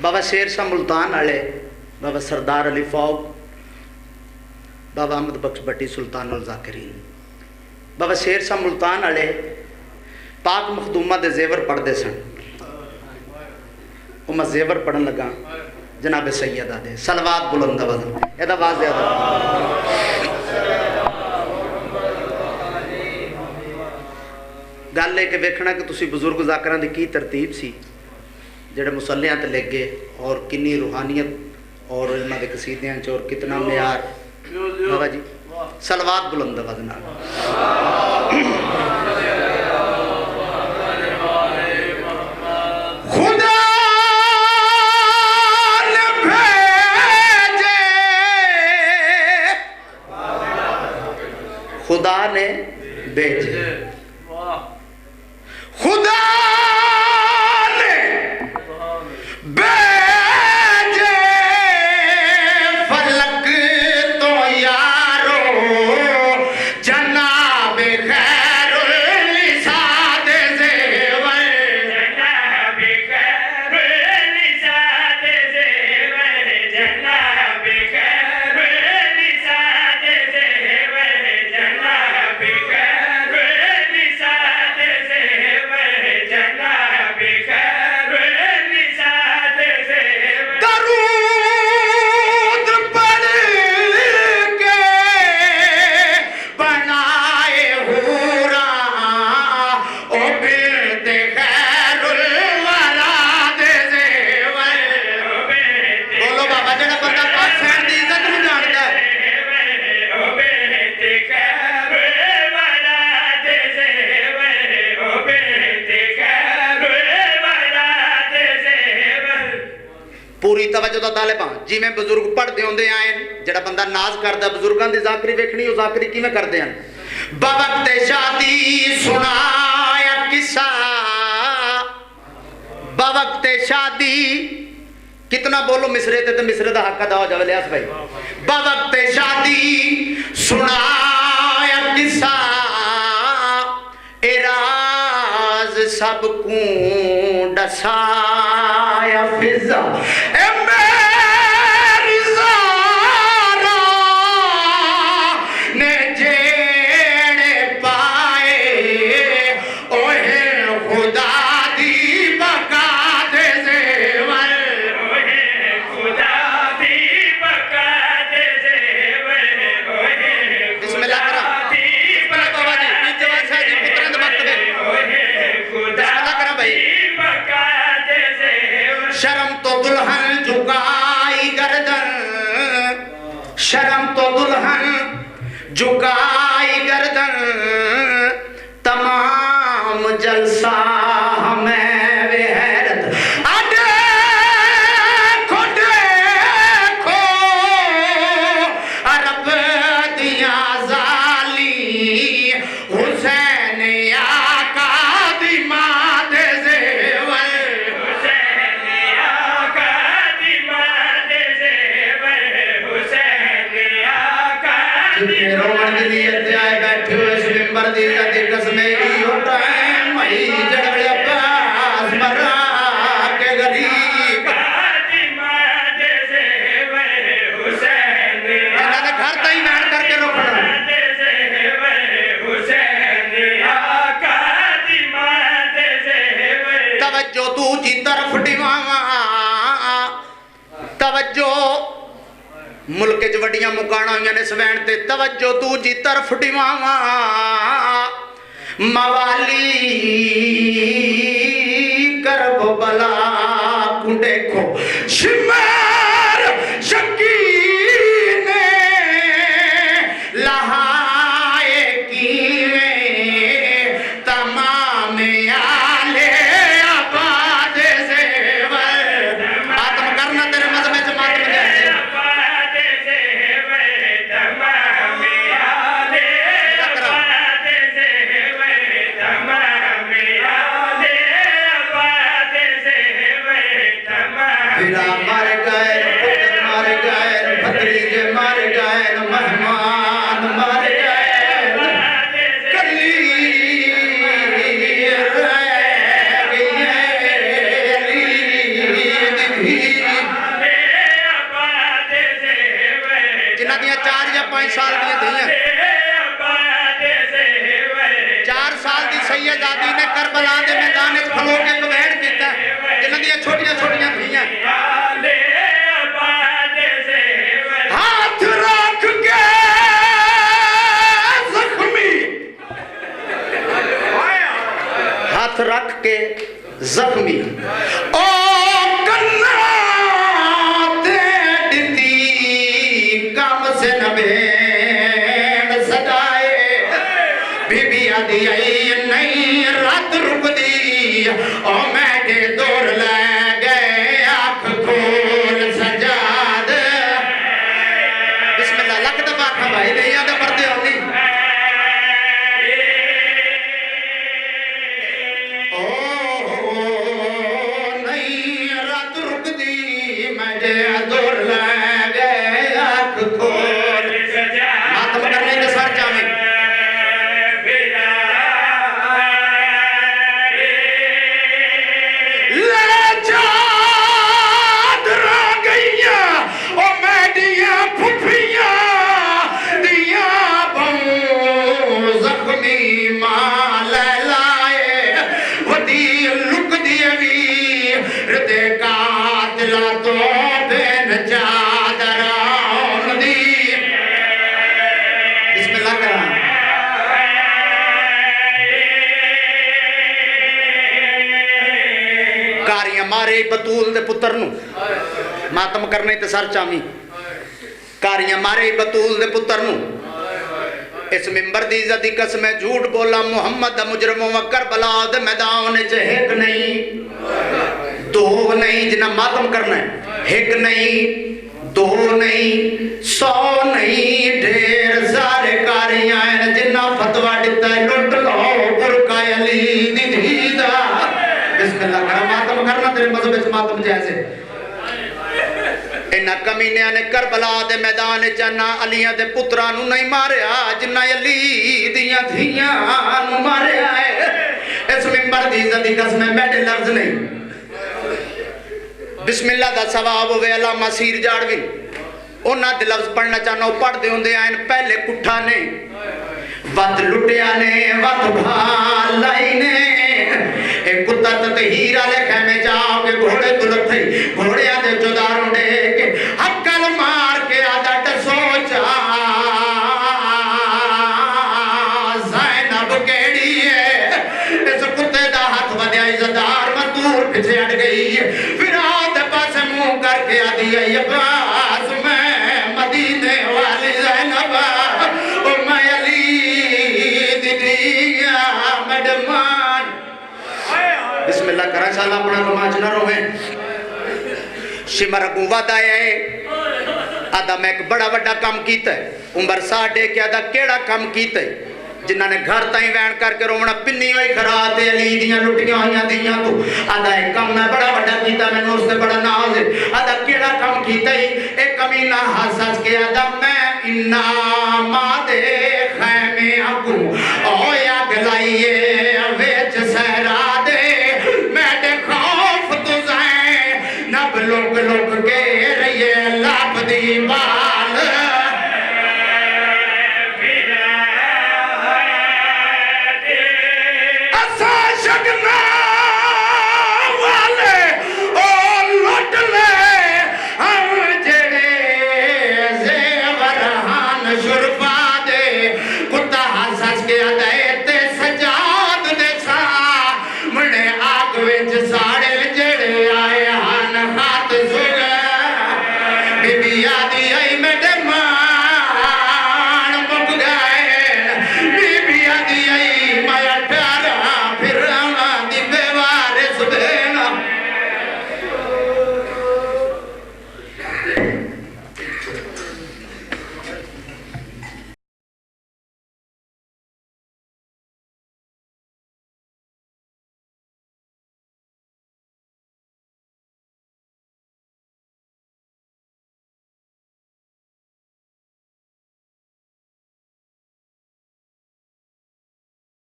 बाबा शेर शाह मुल्तान वाले, बाबा सरदार अली फौग, बाबा अहमद बख्श भट्टी सुल्तानुल ज़ाकिरीन। बाबा शेर शाह मुल्तान वाले पाक मखदूमा दे जेवर पढ़ते सन। वो मैं जेवर पढ़न लगा जनाब सैयदा दे सलवात बुलंद वज़न एदा आवाज़ ज़्यादा गल है कि वेखना कि तुसी बुजुर्ग ज़ाकरां दी की तरतीब सी जेड़े मुसल्लियां ते लग गए और कितनी रूहानियत और इन्हां दे कसीदियां च और कितना म्यार। बाबा जी सलवात बुलंद वज़न खुदा ने भेजे, खुदा ने भेजे फलक तो यारो जनाब खैरुल निसाद ज़ेवर, जनाब खैरुल निसाद ज़ेवर, जनाब खैरुल निसाद ज़ेवर, जनाब खैरुल निसाद ज़ेवर, जनाब खैरुल निसाद ज़ेवर। दरूद पढ़ के बनाए हूरा ओ बिल्द खैरुल वराद ज़ेवर। बोलो बाबा जेड़ा बंदा पाक सैन दी इज्जत नूं जानदा है। पूरी तवज्जो दा तालिबां जिवें बुजुर्ग पढ़दे होंदे आए जेड़ा बंदा नाज करदा बुजुर्गां दी ज़ाकरी वेखनी ओ ज़ाकरी किवें करदे हन। बवक्त शादी सुनाया किस्सा, बवक्त शादी कितना बोलो मिसरे ते मिसरे दा हक अदा हो जावे लियास भाई। बवक्त शादी सुनाया किस्सा ए राज सबको दसाया फिजा ए मेरी ज़ारा ने जेड़े पाए ओहे खुदा दी बका दे ज़ेवर, ओहे खुदा दी बका दे ज़ेवर, ओहे बिस्मिल्लाह करा बाबा जी की जवाब साहब जी पुत्रां दे वक्त दे बिस्मिल्लाह करा भाई। शर्म तो दुल्हन झुकाई गर्दन, शर्म तो दुल्हन झुकाई गर्दन, तमाम जलसा हमें बेहरत देखो देखो अरब दिया जाली हुसैन आका दी मां दे ज़ेवर, हुसैन आका दी मां दे ज़ेवर, हुसैन आका दी रोमन दी नीयत आए बैठे हुए इस मिंबर दी अदी कसमे हो टाइम मई जड़वे अब्बास मरा के गरीब दी मां दे ज़ेवर, हुसैन इन्हां दे घर ताई नान करके रोकना दे ज़ेवर, हुसैन आका दी मां दे ज़ेवर। तवज्जो दूजी तरफ डिवावा, तवज्जो मुल्क च वड्डियां मुकाणा होईयां ने सवैण ते तवज्जो दूजी तरफ डिवावा मवाली करब बला को देखो शिमार शकी ने लहाए कीवें तमाम आले आबाद ज़ेवर। मातम करना तेरे मज़मे च मातम जाए आबाद ज़ेवर, तमाम आले आबाद ज़ेवर, तमाम आले आबाद ज़ेवर, तमाम पिता मर गए, पुत्र मर गए, भतीजे मर गए, मेहमान मर गए, कली रह गई 4 یا 5 سال دیا دھیاں 4 سال دی سیدزادی نے کربلا دے میدان وچ کھلو کے کویڑ کیتا جنہاں دی چھوٹیاں چھوٹیاں دھیاں ہاتھ رکھ کے زخمی ہاتھ رکھ کے زخمی او کنا تے ڈتی کام سے نبین سجائے بی بی آدھی آئی نہیں رات رک دی او میں دے دور لے گئے آنکھ کھول سجاد بسم اللہ لکھ دفعہ کھا بھائی نہیں آدھا پڑھتے ہو نہیں دور لے گئے آنکھ کھول ماتم کرنے کے سر جامیں لے چادرہ گئیاں او میڈیاں پھپیاں دیاں بہوں زخمی ماں لے لائے ودی لک دیے بھی ردے قاتلہ تو مارے بطول دے پتر نو ماتم کرنے تے سر چامی کاریاں مارے بطول دے پتر نو اس ممبر دی عزت دی قسم جھوٹ بولا محمد دا مجرموں و کربلا دے میدان چ ایک نہیں دو نہیں جنہ ماتم کرنا ہے ایک نہیں دو نہیں 100 نہیں ڈھیر سارے کاریاں ہیں جنہ فتوہ دیتا ہے لٹ لو برکا علی دی دیدہ بسم اللہ کرا ماتم کرنا تیرے مذہب اس ماتم جیسے انہا کمینیاں نے کربلا دے میدان چانا علیہ دے پترانو نہیں ماریا جنہ علی دیاں دھیاں نو ماریا ہے اس ممبر دی عزت دی قسم بیٹھے لفظ نہیں بسم اللہ دا ثواب ہوئے علامہ سیر جاڑوی انہا دے لفظ پڑھنا چاہنا پڑھ دے ہوندے آئین پہلے کٹھا نے وقت لٹیا نے وقت بھالائی نے ایک کتا تطہیر آلے خیمے جاؤ کہ گھوڑے دلت تھی گھوڑے آدھے چوداروں دے کہ حقل مار کے آدھا سوچا زینب کیڑی ہے اس کتے دا ہاتھ ودیا عزدار مدور پچھے اٹھ گئی پھر آدھے پاس منہ کر کے آدھی ہے عباس میں مدینے والی زینب میں علی دیدیا مڈمان بسم اللہ کرا انشاءاللہ اپنا نماز نہ روہیں شمر قوت آئے آدھا میں ایک بڑا بڑا کام کیتا ہے عمر ساڑھے کے آدھا کیڑا کام کیتا ہے جنہاں نے گھر تائیں وین کر کے رومنا پنی ہوئی کھراتے علی دیاں لٹیاں ہوئیاں دیاں تو آدھا ایک کام میں بڑا بڑا کیتا میں نے اس سے بڑا ناز ہے آدھا کیڑا کام کیتا ہے ایک کمینہ حساس کے آدھا میں انامہ دے خیمے آکوں اویا گلائیے ویچ سہرا دے لوگ کے رہیے لاب دی بات